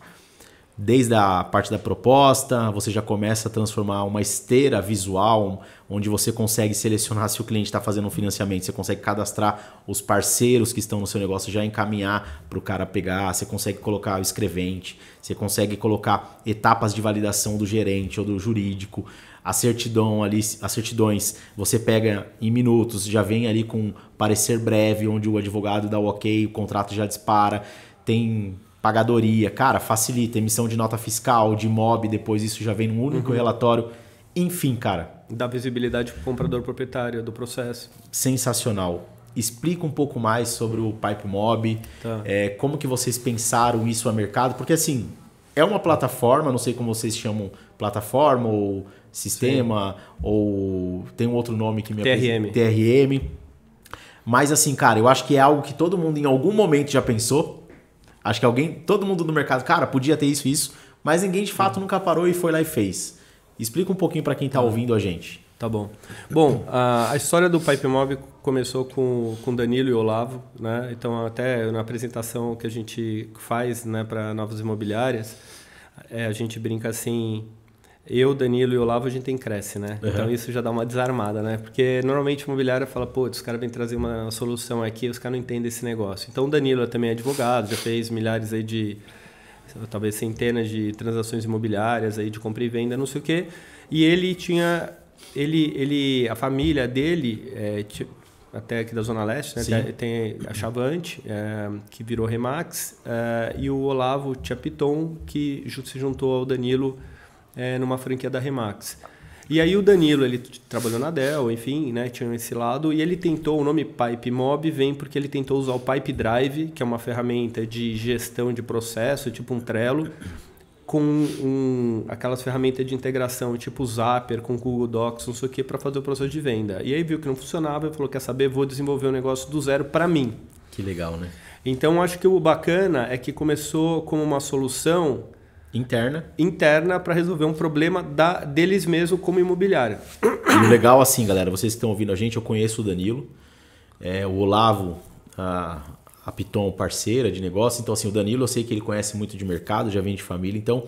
Desde a parte da proposta, você já começa a transformar uma esteira visual, onde você consegue selecionar se o cliente está fazendo um financiamento, você consegue cadastrar os parceiros que estão no seu negócio, já encaminhar para o cara pegar, você consegue colocar o escrevente, você consegue colocar etapas de validação do gerente ou do jurídico, as certidões você pega em minutos, já vem ali com parecer breve, onde o advogado dá o ok, o contrato já dispara, tem pagadoria, cara, facilita, emissão de nota fiscal, de MOB, depois isso já vem num único relatório. Enfim, cara. Dá visibilidade para o comprador proprietário do processo. Sensacional. Explica um pouco mais sobre o PipeMob, como que vocês pensaram isso a mercado, porque assim, é uma plataforma, não sei como vocês chamam, plataforma ou sistema, ou tem um outro nome que me TRM. Mas assim, cara, eu acho que é algo que todo mundo em algum momento já pensou. Acho que todo mundo no mercado, cara, podia ter isso, mas ninguém de fato nunca parou e foi lá e fez. Explica um pouquinho para quem está ouvindo a gente. Tá bom. Bom, a história do PipeMob começou com Danilo e Olavo, né? Então, até na apresentação que a gente faz, né, para novas imobiliárias, a gente brinca assim, eu, Danilo e Olavo, a gente tem cresce, né? Então, isso já dá uma desarmada, né? Porque normalmente a imobiliária fala, pô, os caras vêm trazer uma solução aqui, os caras não entendem esse negócio. Então, o Danilo também é advogado, já fez milhares aí de, talvez centenas de transações imobiliárias aí de compra e venda, não sei o quê. E ele tinha, a família dele, até aqui da Zona Leste, né? Tem a Chavante, que virou Remax, e o Olavo tinha Piton, que se juntou ao Danilo numa franquia da Remax. E aí o Danilo, ele trabalhou na Dell, enfim, né, tinha esse lado, e ele tentou, o nome PipeMob vem porque ele tentou usar o Pipe Drive, que é uma ferramenta de gestão de processo, tipo um Trello, com aquelas ferramentas de integração, tipo o Zapier, com o Google Docs, não sei o que, para fazer o processo de venda. E aí viu que não funcionava e falou, quer saber, vou desenvolver um negócio do zero para mim. Que legal, né? Então, acho que o bacana é que começou como uma solução interna para resolver um problema deles mesmo como imobiliário. E o legal assim, galera, vocês que estão ouvindo a gente, eu conheço o Danilo, o Olavo, a Piton parceira de negócio, então assim, o Danilo eu sei que ele conhece muito de mercado, já vem de família, então,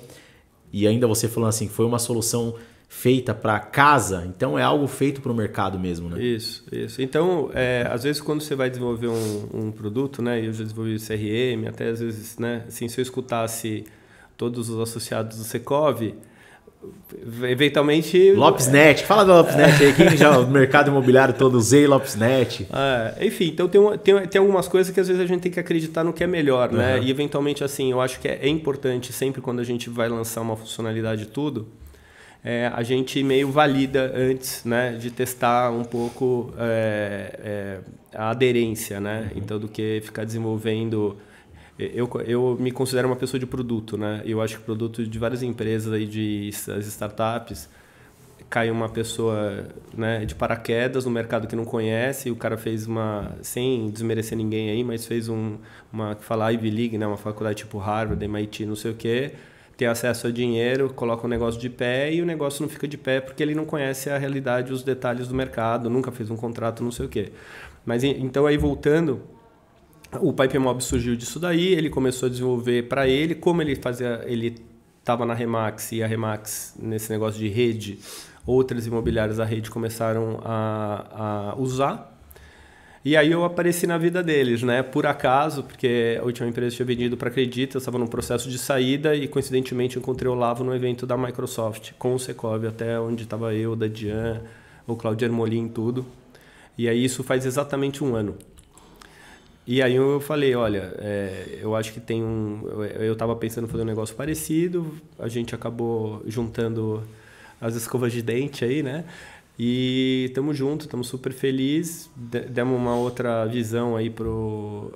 e ainda você falando assim, foi uma solução feita para casa, então é algo feito para o mercado mesmo, né? Isso. Então, às vezes quando você vai desenvolver um produto, né, eu já desenvolvi CRM, até às vezes, né, assim, se eu escutasse todos os associados do Secov, eventualmente... LopesNet, fala do LopesNet aí, quem já no mercado imobiliário todo usei LopesNet. Enfim, então tem algumas coisas que às vezes a gente tem que acreditar no que é melhor, né? E eventualmente assim, eu acho que é importante sempre quando a gente vai lançar uma funcionalidade e tudo, a gente meio valida antes, né, de testar um pouco a aderência, né? Então do que ficar desenvolvendo... Eu me considero uma pessoa de produto, né? Eu acho que produto de várias empresas aí, as startups, cai uma pessoa, né, de paraquedas no mercado que não conhece, e o cara fez sem desmerecer ninguém aí, mas fez uma que fala Ivy League, né, uma faculdade tipo Harvard, MIT, não sei o quê, tem acesso a dinheiro, coloca o negócio de pé e o negócio não fica de pé porque ele não conhece a realidade, os detalhes do mercado, nunca fez um contrato, não sei o quê. Mas então aí voltando, o PipeMob surgiu disso daí, ele começou a desenvolver para ele, como ele estava na Remax, e a Remax, nesse negócio de rede, outras imobiliárias da rede começaram a usar, E aí eu apareci na vida deles, né? Por acaso, porque a última empresa tinha vendido para Acredita, eu estava num processo de saída e coincidentemente eu encontrei o Olavo no evento da Microsoft, com o Secovi, até onde estava eu, o Dadian, o Claudio Ermolim, tudo. E aí isso faz exatamente 1 ano. E aí eu falei, olha, eu acho que tem eu estava pensando em fazer um negócio parecido, a gente acabou juntando as escovas de dente aí, né? E estamos juntos, estamos super felizes. Demos uma outra visão aí para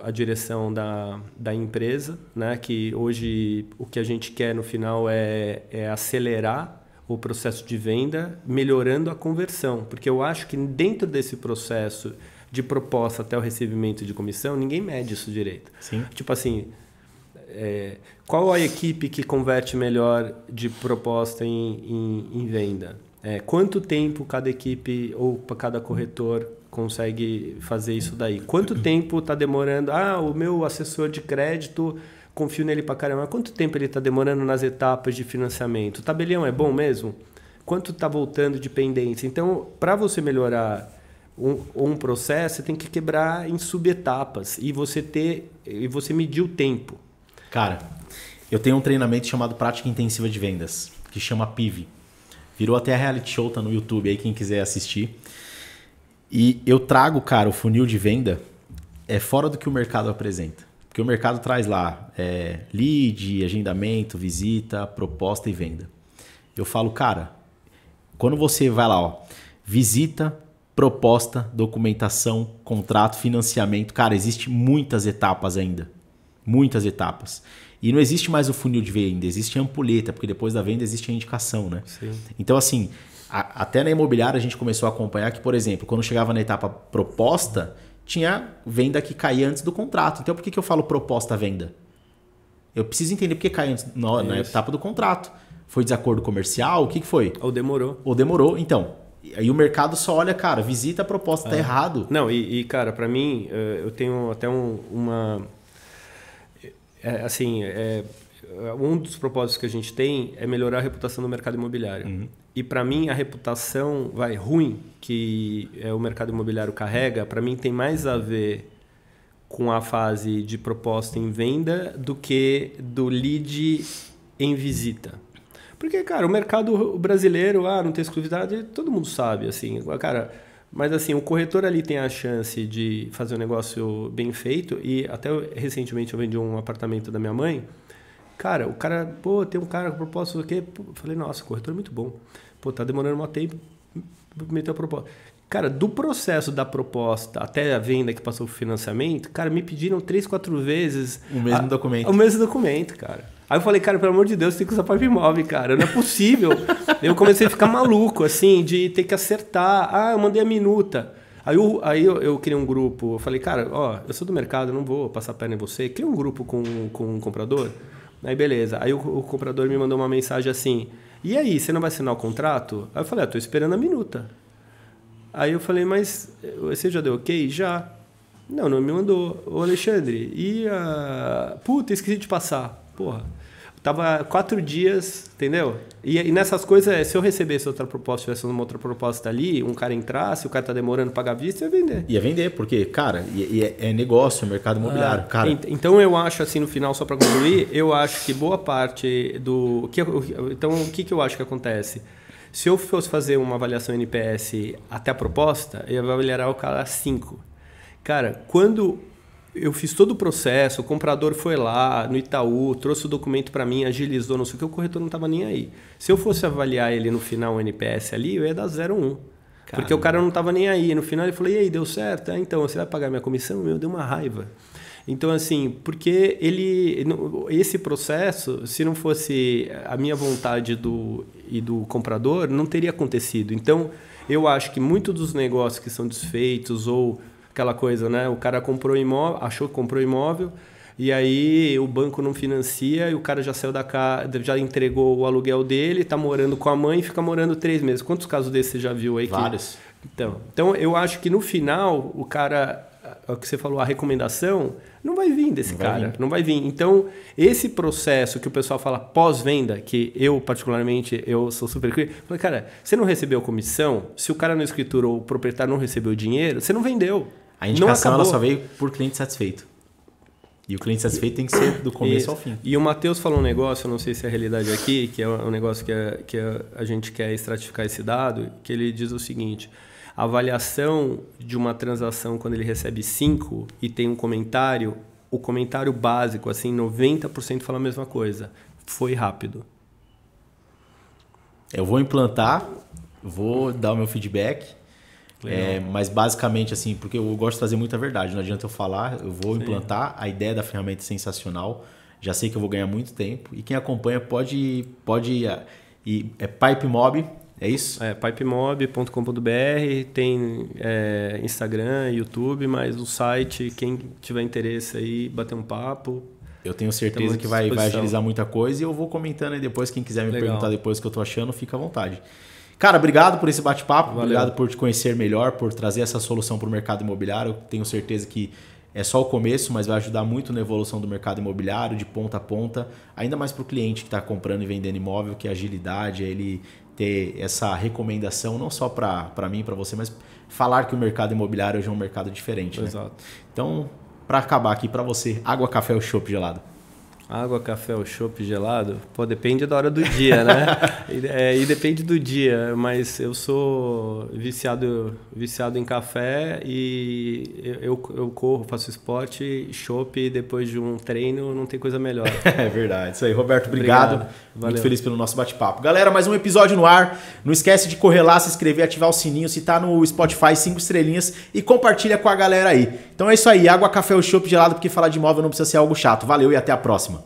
a direção da empresa, né? Que hoje o que a gente quer no final é acelerar o processo de venda, melhorando a conversão. Porque eu acho que dentro desse processo de proposta até o recebimento de comissão, ninguém mede isso direito. Sim. Tipo assim, qual a equipe que converte melhor de proposta em venda? Quanto tempo cada equipe ou cada corretor consegue fazer isso daí? Quanto tempo está demorando? O meu assessor de crédito, confio nele pra caramba. Quanto tempo ele está demorando nas etapas de financiamento? O tabelião é bom mesmo? Quanto está voltando de pendência? Então, para você melhorar um processo, você tem que quebrar em subetapas e você medir o tempo. Cara, eu tenho um treinamento chamado Prática Intensiva de Vendas, que chama PIV. Virou até a reality show, tá no YouTube aí, quem quiser assistir. E eu trago, cara, o funil de venda fora do que o mercado apresenta. Porque o mercado traz lá lead, agendamento, visita, proposta e venda. Eu falo, cara, quando você vai lá, visita, proposta, documentação, contrato, financiamento, cara, existe muitas etapas ainda. Muitas etapas. E não existe mais o funil de venda, existe a ampulheta, porque depois da venda existe a indicação, né? Sim. Então, assim, até na imobiliária a gente começou a acompanhar que, por exemplo, quando chegava na etapa proposta, tinha venda que caía antes do contrato. Então, por que eu falo proposta-venda? Eu preciso entender por que cai antes na etapa do contrato. Foi desacordo comercial? O que foi? Ou demorou. Ou demorou. Então, aí o mercado só olha, cara, visita a proposta, tá errado. Não, cara, para mim, eu tenho até uma... um dos propósitos que a gente tem é melhorar a reputação do mercado imobiliário. Uhum. E para mim a reputação ruim que o mercado imobiliário carrega, para mim tem mais a ver com a fase de proposta em venda do que do lead em visita. Porque, cara, o mercado brasileiro, não tem exclusividade, todo mundo sabe, assim, cara... Mas assim, o corretor ali tem a chance de fazer um negócio bem feito. E até recentemente eu vendi um apartamento da minha mãe. Cara, o cara, tem um cara com proposta, o quê? Falei, nossa, o corretor é muito bom. Tá demorando um tempo, meteu a proposta. Cara, do processo da proposta até a venda que passou pro financiamento, cara, me pediram 3, 4 vezes... O mesmo documento. O mesmo documento, cara. Aí eu falei, cara, pelo amor de Deus, tem que usar papel imóvel, cara. Não é possível. Eu comecei a ficar maluco, assim, de ter que acertar. Eu mandei a minuta. Aí eu criei um grupo. Eu falei, cara, eu sou do mercado, eu não vou passar a perna em você. Cria um grupo com um comprador. Aí, beleza. Aí o comprador me mandou uma mensagem assim, e aí, você não vai assinar o contrato? Aí eu falei, tô esperando a minuta. Aí eu falei, mas você já deu ok? Já. Não me mandou. Ô, Alexandre, esqueci de passar. Porra. Tava 4 dias, entendeu? E nessas coisas, se eu recebesse outra proposta, tivesse uma outra proposta ali, um cara entrasse, o cara tá demorando para pagar a vista, ia vender. Ia vender, porque, cara, é negócio, é mercado imobiliário. Cara. Então eu acho, assim, no final, só para concluir, eu acho que boa parte do... Então, o que eu acho que acontece? Se eu fosse fazer uma avaliação NPS até a proposta, eu ia avaliar o cara 5. Cara, quando... Eu fiz todo o processo, o comprador foi lá no Itaú, trouxe o documento para mim, agilizou, não sei o que, o corretor não estava nem aí. Se eu fosse avaliar ele no final, o NPS ali, eu ia dar 0,1. Porque o cara não estava nem aí. No final ele falou, e aí, deu certo? Então, você vai pagar minha comissão? Meu, deu uma raiva. Então, assim, porque esse processo, se não fosse a minha vontade do comprador, não teria acontecido. Então, eu acho que muitos dos negócios que são desfeitos ou... Aquela coisa, né? O cara comprou imóvel, achou que comprou imóvel, e aí o banco não financia, e o cara já saiu da casa, já entregou o aluguel dele, tá morando com a mãe e fica morando 3 meses. Quantos casos desses você já viu aí? Vários. Então, eu acho que no final, o cara, o que você falou, a recomendação, não vai vir desse cara. Não vai vir. Então, esse processo que o pessoal fala pós-venda, que eu, particularmente, eu sou super crítico, falei, cara, você não recebeu comissão? Se o cara não escriturou, o proprietário não recebeu dinheiro, você não vendeu. A indicação ela só veio por cliente satisfeito. E o cliente satisfeito tem que ser do começo ao fim. E o Matheus falou um negócio, eu não sei se é a realidade aqui, que é um negócio que a gente quer estratificar esse dado, que ele diz o seguinte: a avaliação de uma transação quando ele recebe 5 e tem um comentário, o comentário básico, assim, 90% fala a mesma coisa. Foi rápido. Eu vou implantar, vou dar o meu feedback, mas basicamente assim, porque eu gosto de trazer muita verdade, não adianta eu falar, eu vou implantar, a ideia da ferramenta é sensacional, já sei que eu vou ganhar muito tempo, e quem acompanha pode ir, é PipeMob, é isso? É, pipemob.com.br, tem Instagram, YouTube, mas o site, quem tiver interesse aí, bater um papo. Eu tenho certeza que vai agilizar muita coisa e eu vou comentando aí depois. Quem quiser me perguntar depois o que eu tô achando, fica à vontade. Cara, obrigado por esse bate-papo. Obrigado por te conhecer melhor, por trazer essa solução para o mercado imobiliário. Eu tenho certeza que é só o começo, mas vai ajudar muito na evolução do mercado imobiliário, de ponta a ponta. Ainda mais para o cliente que está comprando e vendendo imóvel, que a agilidade, ele ter essa recomendação, não só para mim, para você, mas falar que o mercado imobiliário hoje é um mercado diferente. Exato. Né? Então, para acabar aqui para você, água, café ou chopp gelado? Água, café ou chopp gelado? Pô, depende da hora do dia, né? E depende do dia, mas eu sou viciado em café e eu corro, faço esporte, chopp depois de um treino, não tem coisa melhor. É verdade, isso aí. Roberto, obrigado. Muito feliz pelo nosso bate-papo. Galera, mais um episódio no ar. Não esquece de correr lá, se inscrever, ativar o sininho, se tá no Spotify, 5 estrelinhas e compartilha com a galera aí. Então é isso aí, água, café ou chopp gelado, porque falar de imóvel não precisa ser algo chato. Valeu e até a próxima.